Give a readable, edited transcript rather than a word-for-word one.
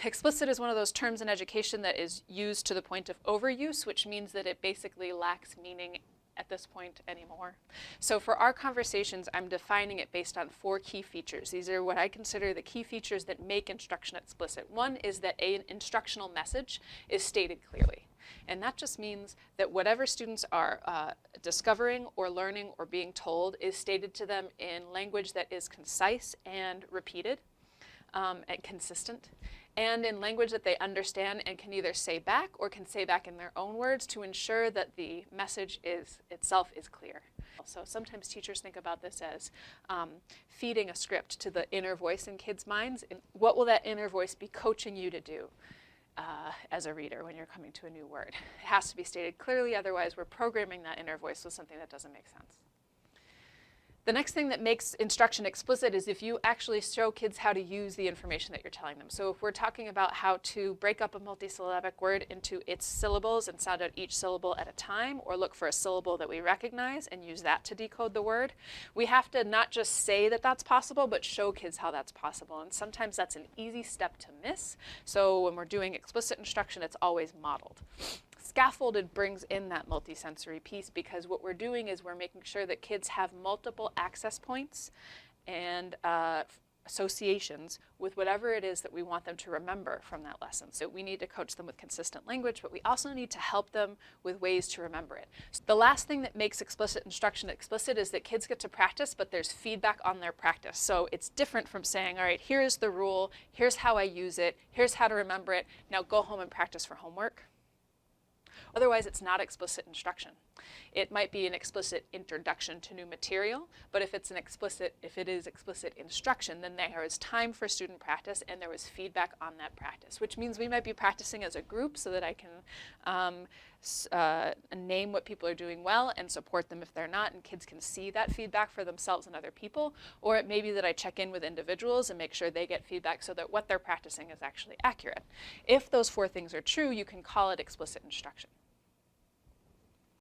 Explicit is one of those terms in education that is used to the point of overuse, which means that it basically lacks meaning at this point anymore. So for our conversations, I'm defining it based on 4 key features. These are what I consider the key features that make instruction explicit. One is that an instructional message is stated clearly. And that just means that whatever students are discovering or learning or being told is stated to them in language that is concise and repeated and consistent, and in language that they understand and can either say back or can say back in their own words to ensure that the message itself is clear. So sometimes teachers think about this as feeding a script to the inner voice in kids' minds. And what will that inner voice be coaching you to do as a reader when you're coming to a new word? It has to be stated clearly, otherwise we're programming that inner voice with something that doesn't make sense. The next thing that makes instruction explicit is if you actually show kids how to use the information that you're telling them. So if we're talking about how to break up a multisyllabic word into its syllables and sound out each syllable at a time, or look for a syllable that we recognize and use that to decode the word, we have to not just say that that's possible, but show kids how that's possible. And sometimes that's an easy step to miss. So when we're doing explicit instruction, it's always modeled. Scaffolded brings in that multisensory piece because what we're doing is we're making sure that kids have multiple access points and associations with whatever it is that we want them to remember from that lesson. So we need to coach them with consistent language, but we also need to help them with ways to remember it. So the last thing that makes explicit instruction explicit is that kids get to practice, but there's feedback on their practice. So it's different from saying, all right, here's the rule, here's how I use it, here's how to remember it, now go home and practice for homework. Otherwise, it's not explicit instruction. It might be an explicit introduction to new material, but if it is explicit instruction, then there is time for student practice and there was feedback on that practice, which means we might be practicing as a group so that I can name what people are doing well and support them if they're not, and kids can see that feedback for themselves and other people. Or it may be that I check in with individuals and make sure they get feedback so that what they're practicing is actually accurate. If those 4 things are true, you can call it explicit instruction.